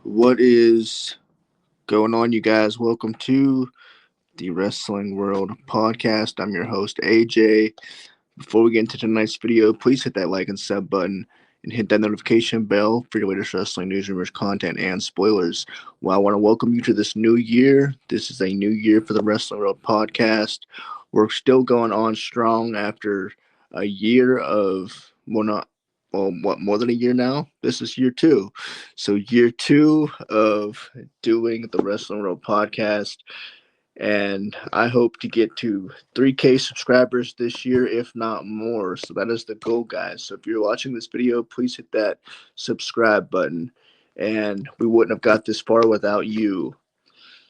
What is going on, you guys? Welcome to the Wrestling World Podcast. I'm your host, AJ. Before we get into tonight's video, please hit that like and sub button and hit that notification bell for your latest wrestling news, rumors, content, and spoilers. Well, I want to welcome you to this new year. This is a new year for the Wrestling World Podcast. We're still going on strong after a year of, more than a year now? This is year two. So, year two of doing the Wrestling World Podcast, and I hope to get to 3K subscribers this year, if not more. So that is the goal, guys. So if you're watching this video, please hit that subscribe button, and we wouldn't have got this far without you.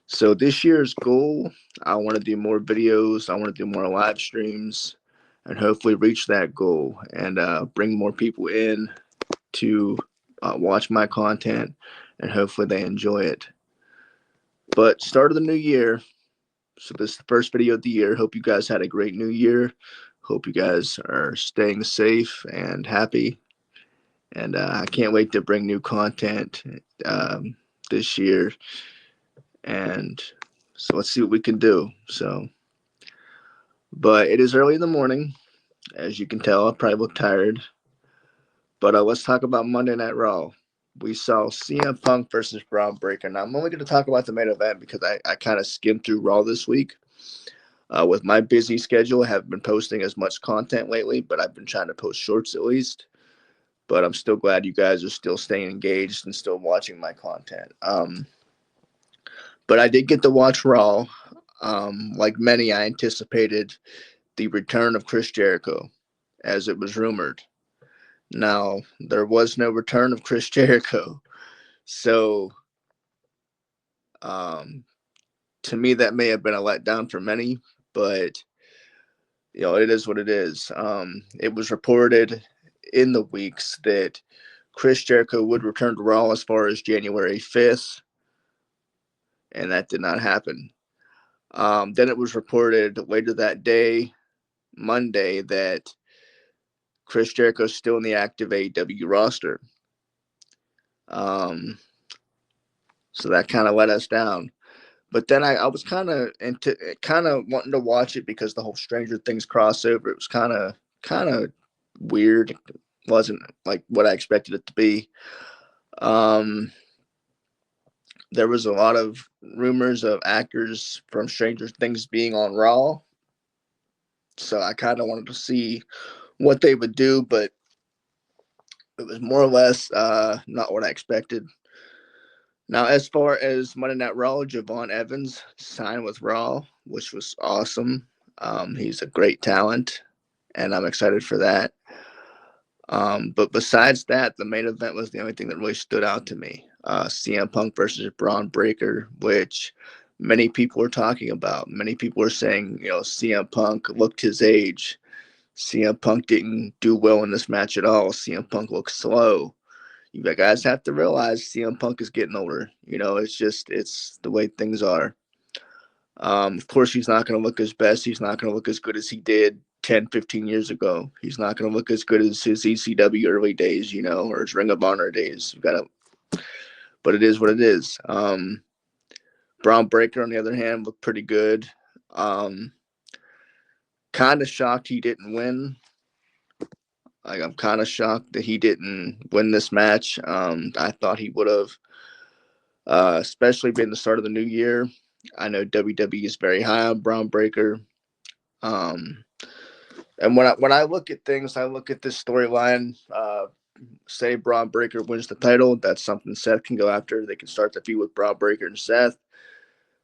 So this year's goal, I want to do more videos, I want to do more live streams, and hopefully reach that goal and bring more people in to watch my content, and hopefully they enjoy it. But start of the new year, so this is the first video of the year. Hope you guys had a great new year. Hope you guys are staying safe and happy. And I can't wait to bring new content this year. And so let's see what we can do. But it is early in the morning. As you can tell, I probably look tired. But let's talk about Monday Night Raw. We saw CM Punk versus Bron Breakker. Now, I'm only going to talk about the main event because I kind of skimmed through Raw this week. With my busy schedule, I haven't been posting as much content lately, but I've been trying to post shorts at least. But I'm still glad you guys are still staying engaged and still watching my content. But I did get to watch Raw. Like many, I anticipated the return of Chris Jericho, as it was rumored. Now, there was no return of Chris Jericho. So, to me, that may have been a letdown for many, but, it is what it is. It was reported in the weeks that Chris Jericho would return to Raw as far as January 5th, and that did not happen. Then it was reported later that day, Monday, that Chris Jericho is still in the active AEW roster. So that kind of let us down. But then I was kind of wanting to watch it because the whole Stranger Things crossover, it was kind of weird. It wasn't like what I expected it to be. There was a lot of rumors of actors from Stranger Things being on Raw. So I kind of wanted to see what they would do, but it was more or less not what I expected. Now, as far as Monday Night Raw, Javon Evans signed with Raw, which was awesome. He's a great talent, and I'm excited for that. But besides that, the main event was the only thing that really stood out to me. CM Punk versus Bron Breakker, which many people are talking about. Many people are saying, CM Punk looked his age. CM Punk didn't do well in this match at all. CM Punk looked slow. You guys have to realize CM Punk is getting older. It's the way things are. Of course, he's not going to look his best. He's not going to look as good as he did 10, 15 years ago. He's not going to look as good as his ECW early days, or his Ring of Honor days. But it is what it is. Bron Breakker, on the other hand, looked pretty good. Kind of shocked he didn't win. I'm kind of shocked that he didn't win this match. I thought he would have, especially being the start of the new year. I know WWE is very high on Bron Breakker. And when I look at things, I look at this storyline. Say Bron Breakker wins the title. That's something Seth can go after. They can start the feud with Bron Breakker and Seth.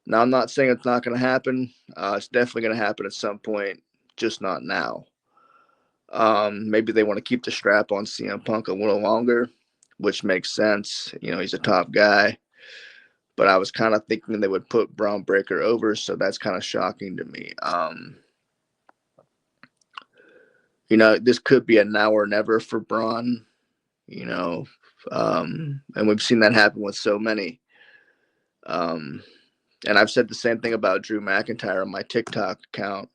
Now, I'm not saying it's not going to happen. It's definitely going to happen at some point, just not now. Maybe they want to keep the strap on CM Punk a little longer, which makes sense. He's a top guy. But I was kind of thinking they would put Bron Breakker over, so that's kind of shocking to me. This could be a now or never for Bron, and we've seen that happen with so many. And I've said the same thing about Drew McIntyre on my TikTok account,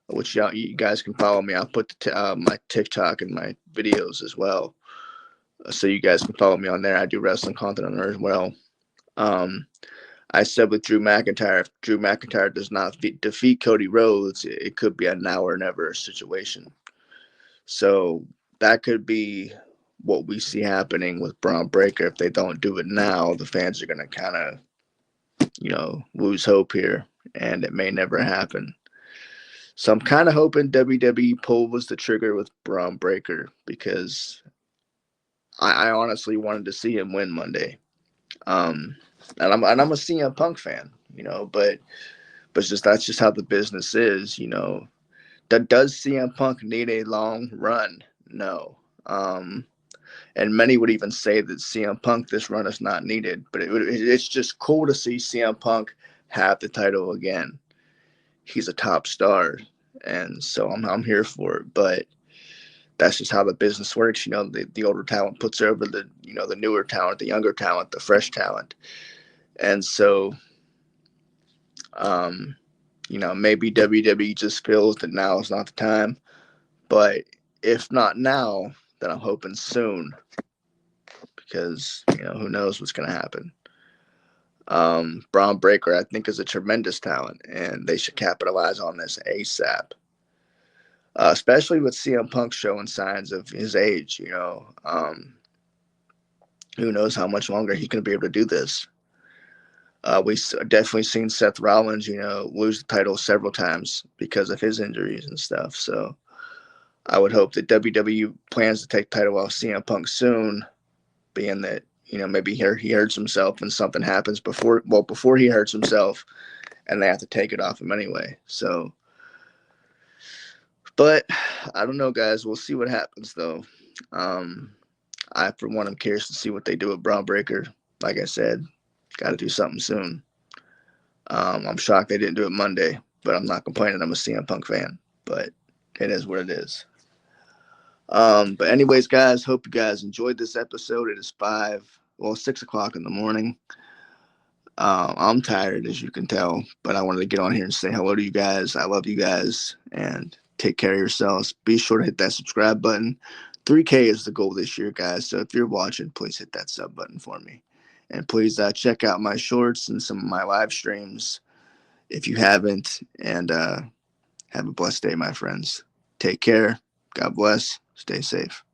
which you guys can follow me. I'll put my TikTok in my videos as well, so you guys can follow me on there. I do wrestling content on there as well. Um, I said with Drew McIntyre, if Drew McIntyre does not defeat Cody Rhodes, it could be a now or never situation. So that could be what we see happening with Braun Breaker. If they don't do it now, the fans are going to kind of, lose hope here, and it may never happen. So I'm kind of hoping WWE pulls the trigger with Braun Breaker because I honestly wanted to see him win Monday. Um, and I'm a CM Punk fan, but just that's just how the business is. Does CM Punk need a long run? No. And many would even say that CM Punk this run is not needed, but it's just cool to see CM Punk have the title again. He's a top star, and so I'm here for it. But that's just how the business works. The older talent puts over the newer talent, the younger talent, the fresh talent, and so um, maybe WWE just feels that now is not the time. But if not now, then I'm hoping soon because who knows what's going to happen. Braun Breaker, I think, is a tremendous talent, and they should capitalize on this ASAP. Especially with CM Punk showing signs of his age. Who knows how much longer he can be able to do this. We've definitely seen Seth Rollins, lose the title several times because of his injuries and stuff. So I would hope that WWE plans to take the title off CM Punk soon, being that maybe he hurts himself and something happens before he hurts himself, and they have to take it off him anyway. So, but I don't know, guys. We'll see what happens though. I, for one, am curious to see what they do with Braun Breaker. Like I said, got to do something soon. I'm shocked they didn't do it Monday, but I'm not complaining. I'm a CM Punk fan, but it is what it is. But anyways, guys, hope you guys enjoyed this episode. It is 6 o'clock in the morning. I'm tired, as you can tell, but I wanted to get on here and say hello to you guys. I love you guys, and take care of yourselves. Be sure to hit that subscribe button. 3K is the goal this year, guys. So if you're watching, please hit that sub button for me. And please check out my shorts and some of my live streams if you haven't. And have a blessed day, my friends. Take care. God bless. Stay safe.